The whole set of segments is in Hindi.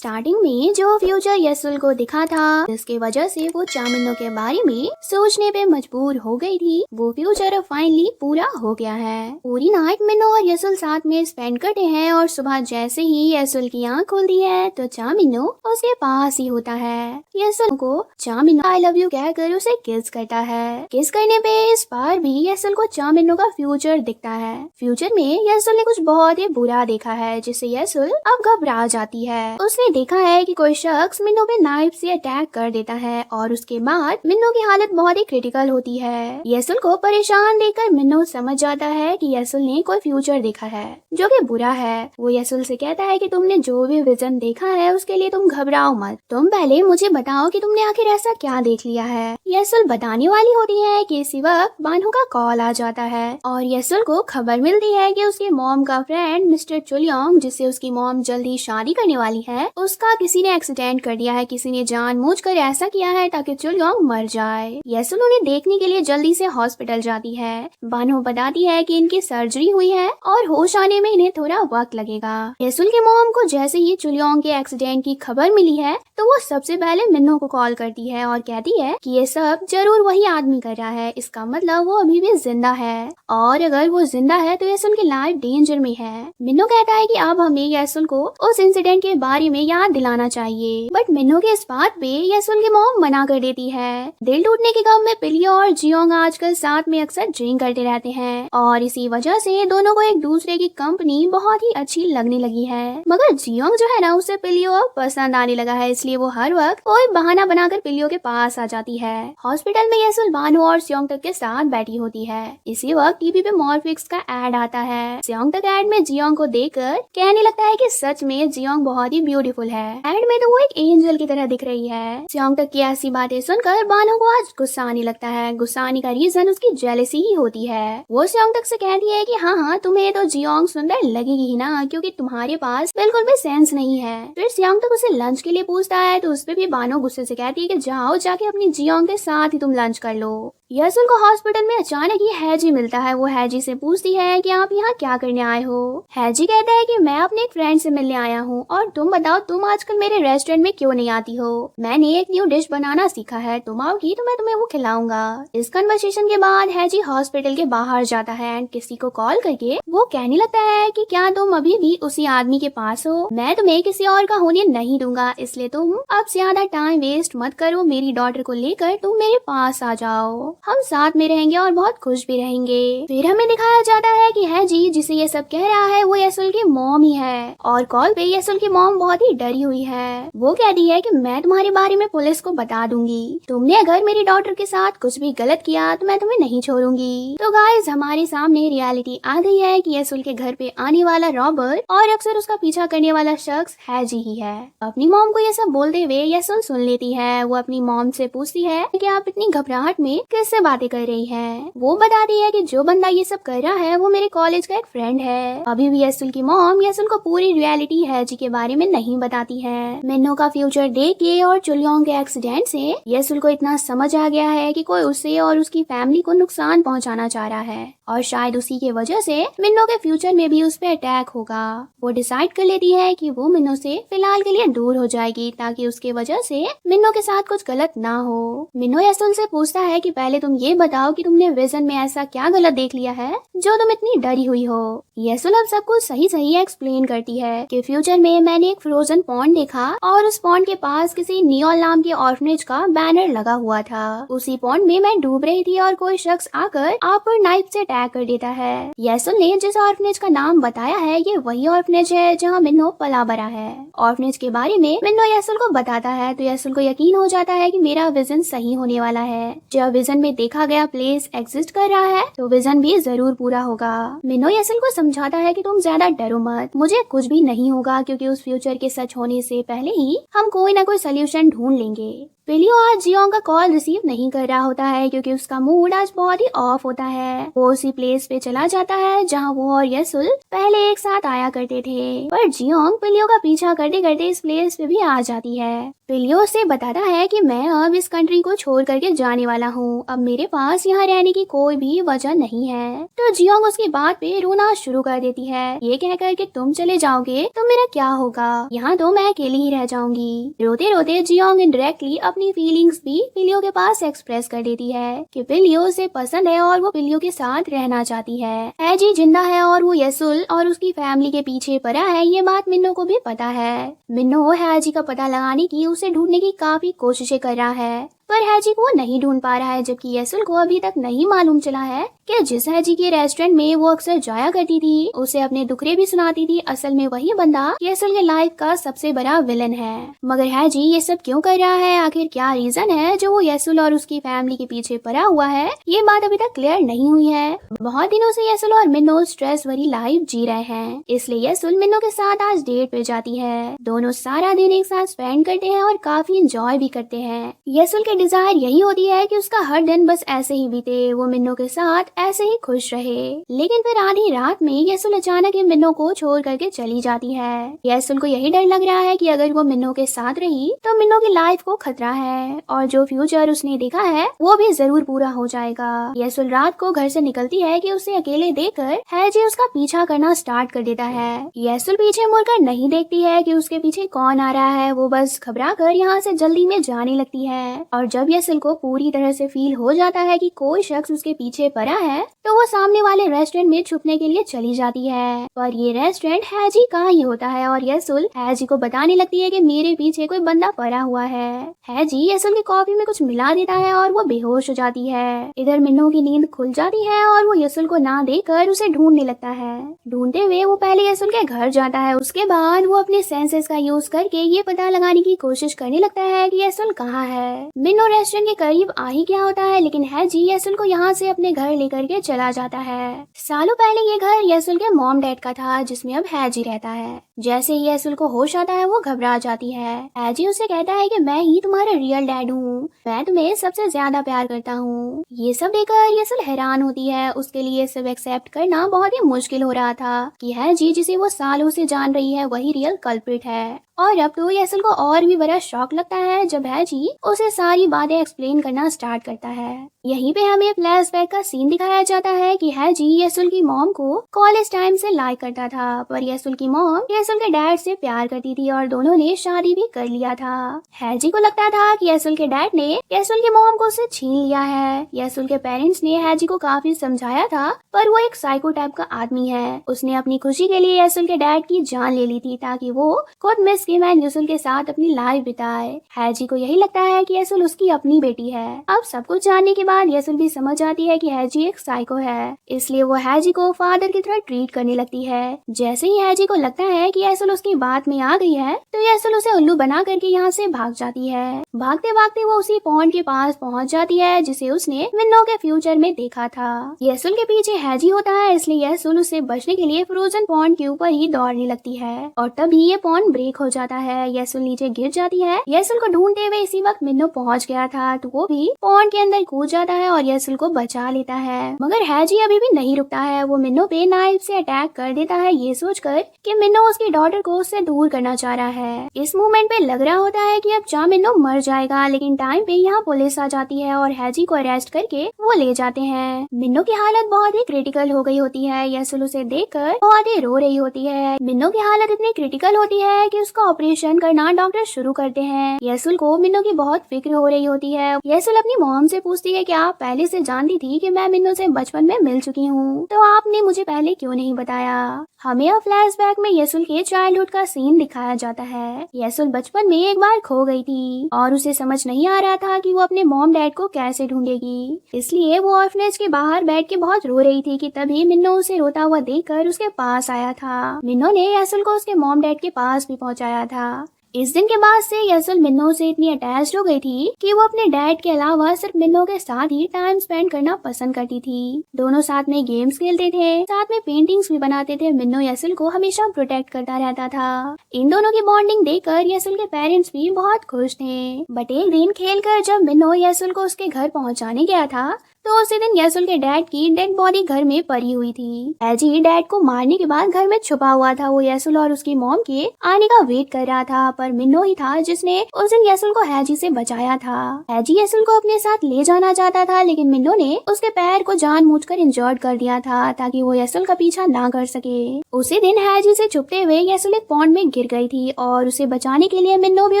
स्टार्टिंग में जो फ्यूचर यसुल को दिखा था, जिसके वजह से वो चामिनो के बारे में सोचने पे मजबूर हो गई थी, वो फ्यूचर अब फाइनली पूरा हो गया है। पूरी नाइट मिनो और यसुल साथ में स्पेंड करते हैं और सुबह जैसे ही यसुल की आंख खुलती है तो चामिनो उसके पास ही होता है। यसुल को चामिनो आई लव यू कहकर उसे किस करता है। किस करने पे इस बार भी यसुल को चामिनो का फ्यूचर दिखता है। फ्यूचर में यसुल ने कुछ बहुत ही बुरा देखा है, जिससे यसुल अब घबरा जाती है। उसने देखा है कि कोई शख्स मिन्नो पे नाइफ से अटैक कर देता है और उसके बाद मिन्नो की हालत बहुत ही क्रिटिकल होती है। यसुल को परेशान देखकर मिन्नो समझ जाता है कि यसुल ने कोई फ्यूचर देखा है जो कि बुरा है। वो यसुल से कहता है कि तुमने जो भी विजन देखा है उसके लिए तुम घबराओ मत, तुम पहले मुझे बताओ कि तुमने आखिर ऐसा क्या देख लिया है। यसुल बताने वाली होती है कि इसी वक्त बानो का कॉल आ जाता है और यसुल को खबर मिलती है कि उसके मॉम का फ्रेंड मिस्टर चुलियोंग, जिससे उसकी मॉम जल्दी शादी करने वाली है, उसका किसी ने एक्सीडेंट कर दिया है। किसी ने जानबूझकर ऐसा किया है ताकि चुलियोंग मर जाए। यसुल उन्हें देखने के लिए जल्दी से हॉस्पिटल जाती है। बानो बताती है कि इनकी सर्जरी हुई है और होश आने में इन्हें थोड़ा वक्त लगेगा। यसुल के मॉम को जैसे ही चुलियोंग के एक्सीडेंट की खबर मिली है तो वो सबसे पहले मिन्नो को कॉल करती है और कहती है कि ये सब जरूर वही आदमी कर रहा है, इसका मतलब वो अभी भी जिंदा है और अगर वो जिंदा है तो यसुल की लाइफ डेंजर में है। मिन्नो कहता है कि अब हमें यसुल को उस इंसिडेंट के बारे में याद दिलाना चाहिए, बट मिन्नो के इस बात पे यसुल की मॉम मना कर देती है। दिल टूटने के गम में पिलियो और जियोंग आजकल साथ में अक्सर ड्रिंक करते रहते हैं और इसी वजह से दोनों को एक दूसरे की कंपनी बहुत ही अच्छी लगने लगी है। मगर जियोंग जो है ना, उसे पिलियो पसंद आने लगा है, इसलिए वो हर वक्त कोई बहाना बनाकर पिलियो के पास आ जाती है। हॉस्पिटल में यसुल बानो और सियोंग तक के साथ बैठी होती है। इसी वक्त टीवी पे मॉर्फिक्स का एड आता है। सियोंग तक एड में जियोंग को देखकर कहने लगता है कि सच में जियोंग बहुत ही ब्यूटीफुल है। एड में तो वो एक एंजल की तरह दिख रही है। सियोंग तक की ऐसी बातें सुनकर बानो को आज गुस्सा आने लगता है। गुस्सा आने का रीजन उसकी जेलसी ही होती है। वो सियोंग तक से कहती है कि हाँ तुम्हें तो जियोंग सुंदर लगेगी ही ना, क्योंकि तुम्हारे पास बिल्कुल भी सेंस नहीं है। फिर सियोंग तक उसे लंच के लिए पूछता है तो उस पर भी बानो गुस्से से कहती है कि जाओ जाके अपनी जियोंग के साथ ही तुम लंच कर लो। यसुल को हॉस्पिटल में अचानक ही हैजी मिलता है। वो हैजी से पूछती है कि आप यहाँ क्या करने आए हो। हैजी कहता है कि मैं अपने एक फ्रेंड से मिलने आया हूँ और तुम बताओ तुम आजकल मेरे रेस्टोरेंट में क्यों नहीं आती हो। मैंने एक न्यू डिश बनाना सीखा है, तुम आओगी तो मैं तुम्हें वो खिलाऊंगा। इस कन्वर्सेशन के बाद हैजी हॉस्पिटल के बाहर जाता है एंड किसी को कॉल करके वो कहने लगता है कि क्या तुम अभी भी उसी आदमी के पास हो। मैं तुम्हें किसी और का होने नहीं दूंगा, इसलिए तुम अब ज्यादा टाइम वेस्ट मत करो। मेरी डॉटर को लेकर तुम मेरे पास आ जाओ, हम साथ में रहेंगे और बहुत खुश भी रहेंगे। फिर हमें दिखाया जाता है कि हैजी जिसे ये सब कह रहा है वो यसुल की मॉम ही है और कॉल पे यसुल की मॉम बहुत ही डरी हुई है। वो कहती है कि मैं तुम्हारे बारे में पुलिस को बता दूंगी, तुमने अगर मेरी डॉटर के साथ कुछ भी गलत किया तो मैं तुम्हें नहीं छोड़ूंगी। तो गाइस हमारे सामने रियलिटी आ गई है कि यसुल के घर पे आने वाला रॉबर और अक्सर उसका पीछा करने वाला शख्स हैजी ही है। अपनी मॉम को ये सब बोलते हुए यसुल सुन लेती है। वो अपनी मॉम से पूछती है कि आप इतनी घबराहट में किससे बातें कर रही है। वो बताती है कि जो बंदा ये सब कर रहा है वो मेरे कॉलेज का एक फ्रेंड है। अभी भी यसुल की मॉम यसुल को पूरी रियलिटी हैजी के बारे में नहीं बताती है। मिन्नो का फ्यूचर देख के और चुलियोंग के एक्सीडेंट से यसुल को इतना समझ आ गया है कि कोई उसे और उसकी फैमिली को नुकसान पहुंचाना चाह रहा है और शायद उसी के वजह से मिन्नो के फ्यूचर में भी उस पर अटैक होगा। वो डिसाइड कर लेती है कि वो मिन्नो से फिलहाल के लिए दूर हो जाएगी ताकि उसके वजह से मिन्नो के साथ कुछ गलत ना हो। मिन्नो यसुल से पूछता है कि पहले तुम ये बताओ कि तुमने विजन में ऐसा क्या गलत देख लिया है जो तुम इतनी डरी हुई हो। यसुल अब सब कुछ सही सही एक्सप्लेन करती है कि फ्यूचर में मैंने एक फ्रोजन पॉन्ड देखा और उस पॉन्ड के पास किसी नियोल नाम के ऑर्फनेज का बैनर लगा हुआ था। उसी पॉन्ड में मैं डूब रही थी और कोई शख्स आकर आप पर नाइफ से अटैक कर देता है। यसुल ने जिस ऑर्फनेज का नाम बताया है ये वही ऑर्फनेज है जहाँ मिन्नो पला बड़ा है। ऑर्फनेज के बारे में मिन्नो यसुल को बताता है तो यसुल को यकीन हो जाता है कि मेरा विजन सही होने वाला है। जब विजन में देखा गया प्लेस एग्जिस्ट कर रहा है तो विजन भी जरूर पूरा होगा। मिन्नो यसुल को समझाता है कि तुम ज्यादा डरो मत, मुझे कुछ भी नहीं होगा क्योंकि उस फ्यूचर के सच होने से पहले ही हम कोई ना कोई सोल्यूशन ढूंढ लेंगे। पिलियो आज जियोंग का कॉल रिसीव नहीं कर रहा होता है क्योंकि उसका मूड आज बहुत ही ऑफ होता है। वो उसी प्लेस पे चला जाता है जहाँ वो और यसुल पहले एक साथ आया करते थे, पर जियोंग पिलियो का पीछा करते करते इस प्लेस पे भी आ जाती है। पिलियो उसे बताता है कि मैं अब इस कंट्री को छोड़ करके जाने वाला हूँ। अब मेरे पास यहाँ रहने की कोई भी वजह नहीं है। तो जियोंग उसकी बात पे रोना शुरू कर देती है, ये कहकर कि तुम चले जाओगे तो मेरा क्या होगा, यहाँ तो मैं अकेली ही रह जाऊंगी। रोते रोते जियोंग इनडायरेक्टली अपनी फीलिंग्स भी पिलियो के पास एक्सप्रेस कर देती है कि पिलियो उसे पसंद है और वो पिलियो के साथ रहना चाहती है। हैजी जिंदा है और वो येसुल और उसकी फैमिली के पीछे पड़ा है, ये बात मिन्नो को भी पता है। मिन्नो हैजी का पता लगाने की, उसे ढूंढने की काफी कोशिशें कर रहा है, पर हैजी को नहीं ढूंढ पा रहा है। जबकि येसुल को अभी तक नहीं मालूम चला है कि जिस हैजी के रेस्टोरेंट में वो अक्सर जाया करती थी, उसे अपने दुखड़े भी सुनाती थी, असल में वही बंदा येसुल के लाइफ का सबसे बड़ा विलन है। मगर हैजी ये सब क्यों कर रहा है, आखिर क्या रीजन है जो वो येसुल और उसकी फैमिली के पीछे पड़ा हुआ है, ये बात अभी तक क्लियर नहीं हुई है। बहुत दिनों से येसुल और मिन्नो स्ट्रेस भरी लाइफ जी रहे हैं, इसलिए येसुल मिन्नो के साथ आज डेट पे जाती है। दोनों सारा दिन एक साथ स्पेंड करते हैं और काफी इंजॉय भी करते हैं। येसुल के डिजायर यही होती है कि उसका हर दिन बस ऐसे ही बीते, वो मिन्नो के साथ ऐसे ही खुश रहे। लेकिन फिर आधी रात में येसुल अचानक ही मिन्नो को छोड़ करके चली जाती है। येसुल को यही डर लग रहा है कि अगर वो मिन्नो के साथ रही तो मिन्नो की लाइफ को खतरा है और जो फ्यूचर उसने देखा है वो भी जरूर पूरा हो जाएगा। येसुल रात को घर से निकलती है कि उसे अकेले देखकर हैजी उसका पीछा करना स्टार्ट कर देता है। येसुल पीछे मुड़कर नहीं देखती है कि उसके पीछे कौन आ रहा है, वो बस घबरा कर यहाँ से जल्दी में जाने लगती है। और जब येसुल को पूरी तरह से फील हो जाता है कि कोई शख्स उसके पीछे पड़ा है, तो वो सामने वाले रेस्टोरेंट में छुपने के लिए चली जाती है। पर ये रेस्टोरेंट हैजी का ही होता है और येसुल हैजी को बताने लगती है कि मेरे पीछे कोई बंदा पड़ा हुआ है। हैजी येसुल की कॉफी में कुछ मिला देता है और वो बेहोश हो जाती है। इधर मिन्नो की नींद खुल जाती है और वो येसुल को ना देखकर उसे ढूंढने लगता है। ढूंढते हुए वो पहले येसुल के घर जाता है, उसके बाद वो अपने सेंसेस का यूज करके ये पता लगाने की कोशिश करने लगता है कि येसुल कहाँ है। मिन्नो रेस्टोरेंट के करीब आ ही क्या होता है, लेकिन हैजी येसुल को यहाँ से अपने घर लेकर के चला जाता है। सालों पहले ये घर येसुल के मॉम डैड का था, जिसमें अब हैजी रहता है। जैसे ही येसुल को होश आता है वो घबरा जाती है। हैजी उसे कहता है कि मैं ही तुम्हारा रियल डैड हूँ, मैं तुम्हें सबसे ज्यादा प्यार करता हूँ। ये सब देखकर येसुल हैरान होती है, उसके लिए सब एक्सेप्ट करना बहुत ही मुश्किल हो रहा था कि हैजी जिसे वो सालों से जान रही है वही रियल कल्प्रिट है। और अब तो येसुल को और भी बड़ा शॉक लगता है जब हैजी उसे सारी बातें एक्सप्लेन करना स्टार्ट करता है। यहीं पे हमें फ्लैशबैक का सीन दिखाया जाता है कि हैजी येसुल की मॉम को कॉलेज टाइम से लाइक करता था, पर येसुल की मॉम येसुल के डैड से प्यार करती थी और दोनों ने शादी भी कर लिया था। हैजी को लगता था कि येसुल के डैड ने येसुल की मॉम को उससे छीन लिया है। येसुल के पेरेंट्स ने हैजी को काफी समझाया था, पर वो एक साइको टाइप का आदमी है। उसने अपनी खुशी के लिए येसुल के डैड की जान ले ली थी ताकि वो खुद मिस किम एंड येसुल के साथ अपनी लाइफ बिताए। हैजी को यही लगता है कि येसुल उसकी अपनी बेटी है। अब सब कुछ जानने के बाद येसुल भी समझ जाती है कि हैजी एक साइको है, इसलिए वो हैजी को फादर की तरह ट्रीट करने लगती है। जैसे ही हैजी को लगता है कि येसुल उसकी बात में आ गई है, तो येसुल उसे उल्लू बना करके यहाँ से भाग जाती है। भागते भागते वो उसी पॉन्ड के पास पहुँच जाती है जिसे उसने मिन्नो के फ्यूचर में देखा था। येसुल के पीछे हैजी होता है, इसलिए येसुल उससे बचने के लिए फ्रोजन पॉन्ड के ऊपर ही दौड़ने लगती है और तभी ये पॉन्ड ब्रेक हो जाता है। येसुल नीचे गिर जाती है। येसुल को ढूंढते हुए इसी वक्त मिन्नो पहुंच गया था, तो वो भी पॉन्ड के अंदर कूद जाता है और येसुल को बचा लेता है। मगर हैजी अभी भी नहीं रुकता है, वो मिन्नो पे नाइफ से अटैक कर देता है, ये सोचकर कि मिन्नो उसकी डॉटर को उससे दूर करना चाह रहा है। इस मोमेंट पे लग रहा होता है कि अब जा मिन्नो मर जाएगा, लेकिन टाइम पे यहाँ पुलिस आ जाती है और हैजी को अरेस्ट करके वो ले जाते हैं। मिन्नो की हालत बहुत ही क्रिटिकल हो गई होती है। येसुल उसे देखकर बहुत ही रो रही होती है। मिन्नो की हालत इतनी क्रिटिकल होती है कि उसका ऑपरेशन करना डॉक्टर शुरू करते हैं। येसुल को मिन्नो की बहुत फिक्र हो रही होती है। येसुल अपनी मॉम से पूछती है कि आप पहले से जानती थी कि मैं मिन्नो से बचपन में मिल चुकी हूँ, तो आपने मुझे पहले क्यों नहीं बताया। हमें अब फ्लैशबैक में येसुल के चाइल्डहुड का सीन दिखाया जाता है। येसुल बचपन में एक बार खो गई थी और उसे समझ नहीं आ रहा था कि वो अपने मॉम डैड को कैसे ढूंढेगी, इसलिए वो ऑर्फनेज के बाहर बैठ के बहुत रो रही थी कि तभी मिन्नो उसे रोता हुआ देखकर उसके पास आया था। मिन्नो ने येसुल को उसके मॉम डैड के पास भी पहुंचाया था। इस दिन के बाद से येसुल मिन्नो से इतनी अटैच्ड हो गई थी कि वो अपने डैड के अलावा सिर्फ मिन्नो के साथ ही टाइम स्पेंड करना पसंद करती थी। दोनों साथ में गेम्स खेलते थे, साथ में पेंटिंग्स भी बनाते थे। मिन्नो येसुल को हमेशा प्रोटेक्ट करता रहता था। इन दोनों की बॉन्डिंग देखकर येसुल के पेरेंट्स भी बहुत खुश थे। बट एक दिन खेलकर जब मिन्नो येसुल को उसके घर पहुंचाने गया था, तो तो उसी दिन यसुल के डैड की डेड बॉडी घर में पड़ी हुई थी। हैजी डैड को मारने के बाद घर में छुपा हुआ था। वो यसुल और उसकी मॉम के आने का वेट कर रहा था, पर मिन्नो ही था जिसने उस दिन यसुल को हैजी से बचाया था। हैजी यसुल को अपने साथ ले जाना चाहता था, लेकिन मिन्नो ने उसके पैर को जानबूझकर इंजर्ड कर दिया था ताकि वो यसुल का पीछा ना कर सके। उसी दिन हैजी से छुपते हुए यसुल एक पॉन्ड में गिर गई थी और उसे बचाने के लिए मिन्नो भी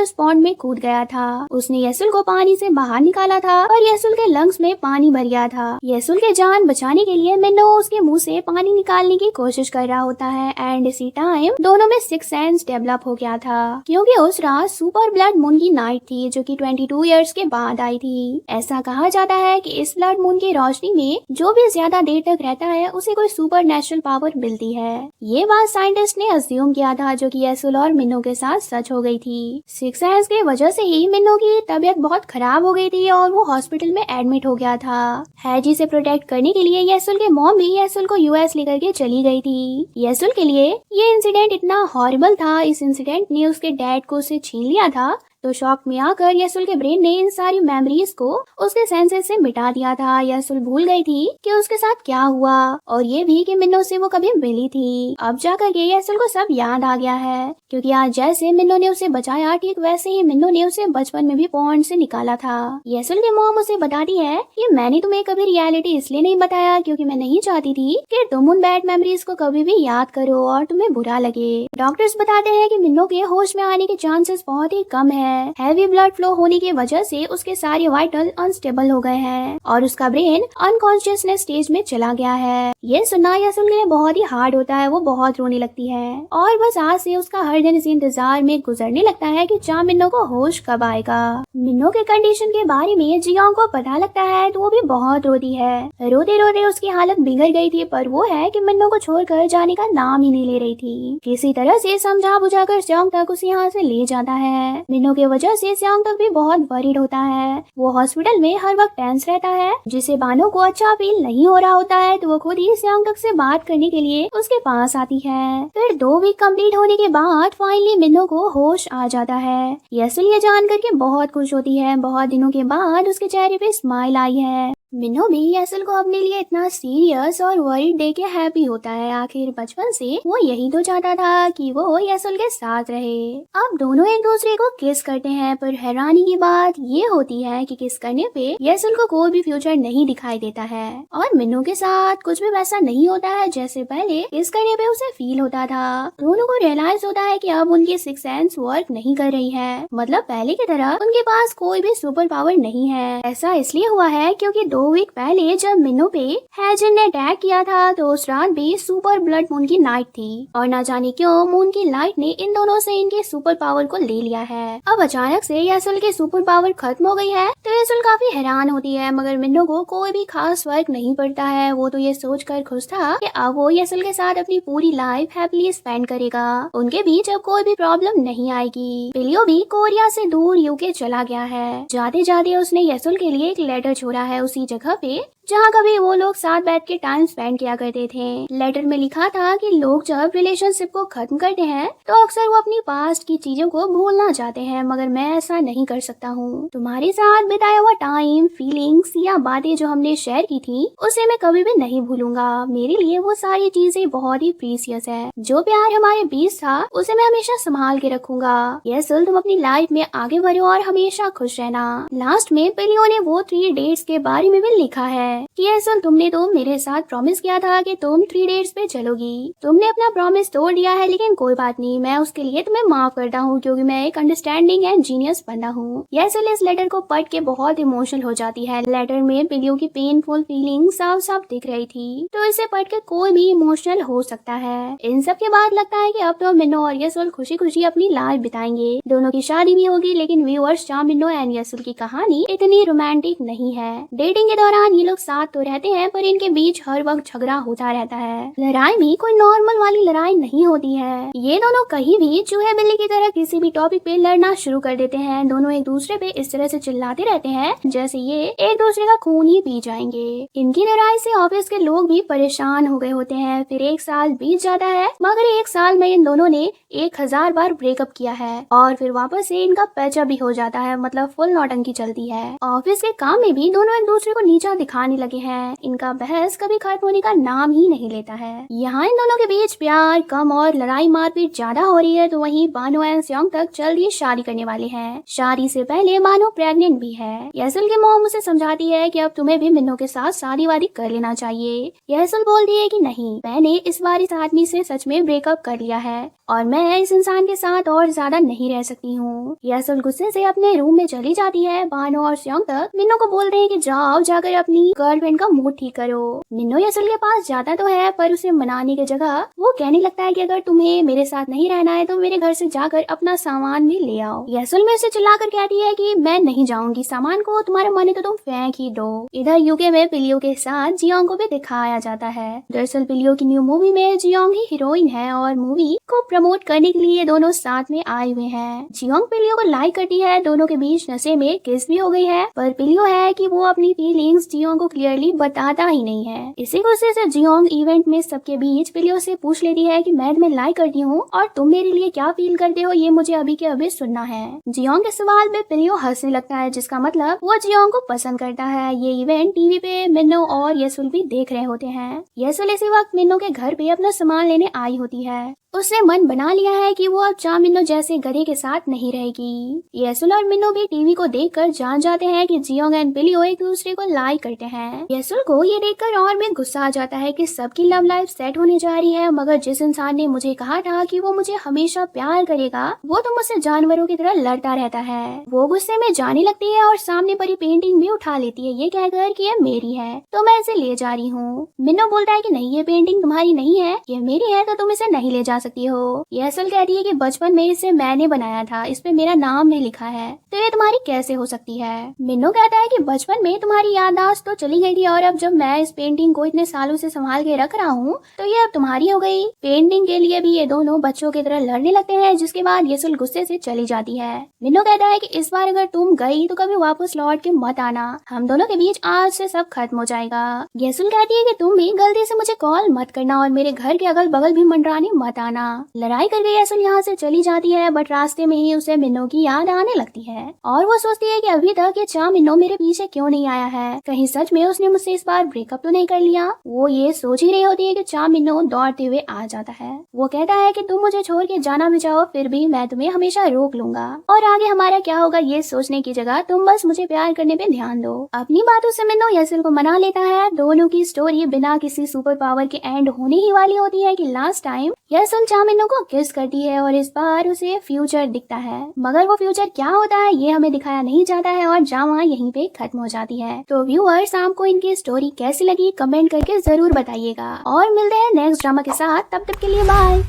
उस पॉन्ड में कूद गया था। उसने यसुल को पानी से बाहर निकाला था और यसुल के लंग्स में पानी भर गया था। यसुल के जान बचाने के लिए मिन्नो उसके मुंह से पानी निकालने की कोशिश कर रहा होता है एंड इसी टाइम दोनों में सिक्स सेंस डेवलप हो गया था, क्योंकि उस रात सुपर ब्लड मून की नाइट थी जो कि 22 इयर्स के बाद आई थी। ऐसा कहा जाता है कि इस ब्लड मून की रोशनी में जो भी ज्यादा देर तक रहता है उसे कोई सुपर नेचुरल पावर मिलती है। ये बात साइंटिस्ट ने अज्यूम किया था, जो कि यसुल और मिन्नो के साथ सच हो गई थी। सिक्स सेंस की वजह से ही मिन्नो की तबीयत बहुत खराब हो गई थी और वो हॉस्पिटल में एडमिट हो गया था। हैजी से प्रोटेक्ट करने के लिए यसुल के मॉम भी यसुल को यूएस लेकर के चली गई थी। यसुल के लिए ये इंसिडेंट इतना हॉरिबल था, इस इंसिडेंट ने उसके डैड को उसे छीन लिया था, तो शॉक में आकर यसुल के ब्रेन ने इन सारी मेमोरीज को उसके सेंसेस से मिटा दिया था। यसुल भूल गई थी कि उसके साथ क्या हुआ और ये भी कि मिन्नो से वो कभी मिली थी। अब जाकर के यसुल को सब याद आ गया है, क्योंकि आज जैसे मिन्नो ने उसे बचाया ठीक वैसे ही मिन्नो ने उसे बचपन में भी पॉन्ड से निकाला था। यसुल की मॉम उसे बताती है कि मैंने तुम्हें कभी रियलिटी इसलिए नहीं बताया क्योंकि मैं नहीं चाहती थी कि तुम उन बैड मेमोरीज को कभी भी याद करो और तुम्हें बुरा लगे। डॉक्टर्स बताते हैं कि मिन्नो के होश में आने के चांसेस बहुत ही कम है। हैवी ब्लड फ्लो होने की वजह से उसके सारे वाइटल अनस्टेबल हो गए हैं और उसका ब्रेन अनकॉन्शियसनेस स्टेज में चला गया है। ये सुनना यसुल के लिए बहुत ही हार्ड होता है, वो बहुत रोने लगती है और बस आज से उसका हर दिन इसी इंतजार में गुजरने लगता है कि चाह मिन्नो को होश कब आएगा। मिन्नो के कंडीशन के बारे में जियांग को पता लगता है तो वो भी बहुत रोती है। रोते रोते उसकी हालत बिगड़ गई थी, पर वो है कि मिन्नो को छोड़कर जाने का नाम ही नहीं ले रही थी। किसी तरह से समझा बुझाकर जियांग तक उसे यहाँ से ले जाता है। मिन्नो के वजह से जियांग तक भी बहुत वरीड होता है। वो हॉस्पिटल में हर वक्त टेंस रहता है, जिसे बानो को अच्छा फील नहीं हो रहा होता है, तो वो खुद ही जियांग तक से बात करने के लिए उसके पास आती है। फिर 2 वीक कंप्लीट होने के बाद फाइनली मिन्नो को होश आ जाता है। यसुल ये जान करके बहुत खुश होती है। बहुत दिनों के बाद उसके चेहरे पे स्माइल आई है। मिन्नो भी यसुल को अपने लिए इतना सीरियस और वरीड देख के हैप्पी होता है। आखिर बचपन से वो यही तो चाहता था कि वो यसुल के साथ रहे। अब दोनों एक दूसरे को किस करते हैं, पर हैरानी की बात ये होती है कि किस करने पे यसुल को कोई भी फ्यूचर नहीं दिखाई देता है और मिन्नो के साथ कुछ भी वैसा नहीं होता है जैसे पहले किस करने पे उसे फील होता था। दोनों को रियलाइज होता है कि अब उनकी सिक्स सेंस वर्क नहीं कर रही है, मतलब पहले की तरह उनके पास कोई भी सुपर पावर नहीं है। ऐसा इसलिए हुआ है क्योंकि 2 वीक पहले जब मिन्नो पे हैजन ने अटैक किया था तो उस रात भी सुपर ब्लड मून की नाइट थी और ना जाने क्यों मून की लाइट ने इन दोनों से इनके सुपर पावर को ले लिया है। अब अचानक से यसुल की सुपर पावर खत्म हो गई है तो यसुल काफी हैरान होती है, मगर मिन्नो को कोई भी खास फर्क नहीं पड़ता है। वो तो ये सोचकर खुश था कि अब वो यसुल के साथ अपनी पूरी लाइफ हैप्पीली स्पेंड करेगा। उनके बीच अब कोई भी प्रॉब्लम नहीं आएगी। पिलियो भी कोरिया से दूर यूके चला गया है। जाते जाते उसने यसुल के लिए एक लेटर छोड़ा है उसी जगह पे जहाँ कभी वो लोग साथ बैठ के टाइम स्पेंड किया करते थे। लेटर में लिखा था कि लोग जब रिलेशनशिप को खत्म करते हैं तो अक्सर वो अपनी पास्ट की चीजों को भूलना चाहते हैं, मगर मैं ऐसा नहीं कर सकता हूँ। तुम्हारे साथ बिताया हुआ टाइम, फीलिंग्स या बातें जो हमने शेयर की थी उसे मैं कभी भी नहीं भूलूंगा। मेरे लिए वो सारी चीजें बहुत ही प्रीसियस है। जो प्यार हमारे बीच था उसे मैं हमेशा संभाल के रखूंगा। यसुल, तुम अपनी लाइफ में आगे बढ़ो और हमेशा खुश रहना। लास्ट में पिलियो ने वो 3 डेट्स के बारे में भी लिखा है कि यसुल, तुमने तो मेरे साथ प्रॉमिस किया था कि तुम 3 डेट्स पे चलोगी। तुमने अपना प्रॉमिस तोड़ दिया है, लेकिन कोई बात नहीं, मैं उसके लिए तुम्हें माफ करता हूँ क्योंकि मैं एक अंडरस्टैंडिंग एंड जीनियस बंदा हूँ। यसुल इस लेटर को पढ़ के बहुत इमोशनल हो जाती है। लेटर में पिलियो की पेनफुल फीलिंग साफ साफ दिख रही थी, तो इसे पढ़ के कोई भी इमोशनल हो सकता है। इन सब के बाद लगता है कि अब तो मिन्नो और यसुल खुशी खुशी अपनी लाइफ बिताएंगे। दोनों की शादी भी होगी, लेकिन व्यूअर्स चाह मिन्नो एंड यसुल की कहानी इतनी रोमांटिक नहीं है। डेटिंग के दौरान ये लोग साथ तो रहते हैं, पर इनके बीच हर वक्त झगड़ा होता रहता है। लड़ाई भी कोई नॉर्मल वाली लड़ाई नहीं होती है। ये दोनों कहीं भी चूहे बिल्ली की तरह किसी भी टॉपिक पे लड़ना शुरू कर देते हैं। दोनों एक दूसरे पे इस तरह से चिल्लाते रहते हैं जैसे ये एक दूसरे का खून ही पी जाएंगे। इनकी लड़ाई से ऑफिस के लोग भी परेशान हो गए होते हैं। फिर 1 साल बीत जाता है, मगर 1 साल में इन दोनों ने 1000 बार ब्रेकअप किया है और फिर वापस से इनका पैचअप भी हो जाता है, मतलब फुल नौटंकी चलती है। ऑफिस के काम में भी दोनों एक दूसरे को नीचा दिखाने चिल्लाने लगे हैं। इनका बहस कभी खत्म होने का नाम ही नहीं लेता है। यहाँ इन दोनों के बीच प्यार कम और लड़ाई मारपीट ज्यादा हो रही है, तो वहीं बानो एंड स्योंग तक जल्द ही शादी करने वाले हैं। शादी से पहले बानो प्रेग्नेंट भी है। येसल की मॉम उसे समझाती है कि अब तुम्हें भी मिन्नो के साथ शादी वादी कर लेना चाहिए। येसल बोलती है कि नहीं, मैंने इस बार इस आदमी से सच में ब्रेकअप कर लिया है और मैं इस इंसान के साथ और ज्यादा नहीं रह सकती हूँ। येसल गुस्से से अपने रूम में चली जाती है। बानो और स्योंग तक मिन्नो को बोलते हैं कि जाओ जाकर अपनी गर्लफ्रेंड का मूड ठीक करो। मिन्नो येसल के पास जाता तो है, पर उसे मनाने की जगह वो कहने लगता है कि अगर तुम्हें मेरे साथ नहीं रहना है तो मेरे घर से जाकर अपना सामान भी ले आओ। येसल में उसे चिल्लाकर कहती है कि मैं नहीं जाऊंगी, सामान को तुम्हारा मन है तो तुम फेंक ही दो। इधर यूके में पिलियो के साथ जियोंग को भी दिखाया जाता है। दरअसल पिलियो की न्यू मूवी में जियोंग ही हीरोइन है और मूवी को प्रमोट करने के लिए दोनों साथ में आए हुए हैं। जियोंग पिलियो को लाइक करती है, दोनों के बीच नशे में किस भी हो गई है, पर पिलियो है कि वो अपनी फीलिंग्स जियोंग को क्लियरली बताता ही नहीं है। इसी गुस्से से जियोंग इवेंट में सबके बीच पिलियो से पूछ लेती है कि मैं तुम्हें लाइक करती हूँ और तुम मेरे लिए क्या फील करते हो, ये मुझे अभी के अभी सुनना है। जियोंग के सवाल पे पिलियो हंसने लगता है, जिसका मतलब वो जियोंग को पसंद करता है। ये इवेंट टीवी पे मिन्नो और येसुल भी देख रहे होते हैं। येसुल इसी वक्त मिन्नो के घर पे अपना सामान लेने आई होती है। उसने मन बना लिया है कि वो अब चा मिन्नो जैसे गधे के साथ नहीं रहेगी। येसुल और मिन्नो भी टीवी को देखकर जान जाते हैं कि जियोंग एंड पिलियो एक दूसरे को लाइक करते हैं। येसुल को ये देखकर और भी गुस्सा आ जाता है कि सबकी लव लाइफ सेट होने जा रही है, मगर जिस इंसान ने मुझे कहा था कि वो मुझे हमेशा प्यार करेगा, वो तो मुझसे जानवरों की तरह लड़ता रहता है। वो गुस्से में जाने लगती है और सामने पड़ी पेंटिंग भी उठा लेती है, ये कहकर कि ये मेरी है तो मैं इसे ले जा रही हूँ। मिन्नो बोलता है कि नहीं, ये पेंटिंग तुम्हारी नहीं है, ये मेरी है तो तुम इसे नहीं ले जा सकती हो। येसल कहती है कि बचपन में इसे मैंने बनाया था, इस पे मेरा नाम भी लिखा है, तो ये तुम्हारी कैसे हो सकती है। मिन्नो कहता है कि बचपन में तुम्हारी याददाश्त तो चली गई थी और अब जब मैं इस पेंटिंग को इतने सालों से संभाल के रख रहा हूँ तो ये अब तुम्हारी हो गई। पेंटिंग के लिए भी ये दोनों बच्चों की तरह लड़ने लगते हैं, जिसके बाद येसल गुस्से से चली जाती है। मिन्नो कहता है कि इस बार अगर तुम गई तो कभी वापस लौट के मत आना, हम दोनों के बीच आज से सब खत्म हो जाएगा। येसल कहती है कि तुम भी गलती से मुझे कॉल मत करना और मेरे घर के अगल बगल भी मंडराने मत आना। लड़ाई करके येसल यहाँ से चली जाती है, बट रास्ते में ही उसे मिन्नो की याद आने लगती है और वो सोचती है कि अभी तक ये चा मिन्नो मेरे पीछे क्यों नहीं आया है, कहीं सच में उसने मुझसे इस बार ब्रेकअप तो नहीं कर लिया। वो ये सोच ही रही होती है कि चा मिन्नो दौड़ते हुए आ जाता है। वो कहता है कि तुम मुझे छोड़ के जाना भी चाहो फिर भी मैं तुम्हें हमेशा रोक लूंगा और आगे हमारा क्या होगा ये सोचने की जगह तुम बस मुझे प्यार करने पे ध्यान दो। अपनी बातों से मिन्नो येसल को मना लेता है। दोनों की स्टोरी बिना किसी सुपर पावर के एंड होने ही वाली होती है कि लास्ट टाइम येसल चा मिन्नो को किस करती है और इस बार उसे फ्यूचर दिखता है, मगर वो फ्यूचर क्या होता है ये हमें दिखाया नहीं जाता है और ड्रामा यहीं पे खत्म हो जाती है। तो व्यूअर्स, आपको इनकी स्टोरी कैसी लगी कमेंट करके जरूर बताइएगा और मिलते हैं नेक्स्ट ड्रामा के साथ, तब तक के लिए बाय।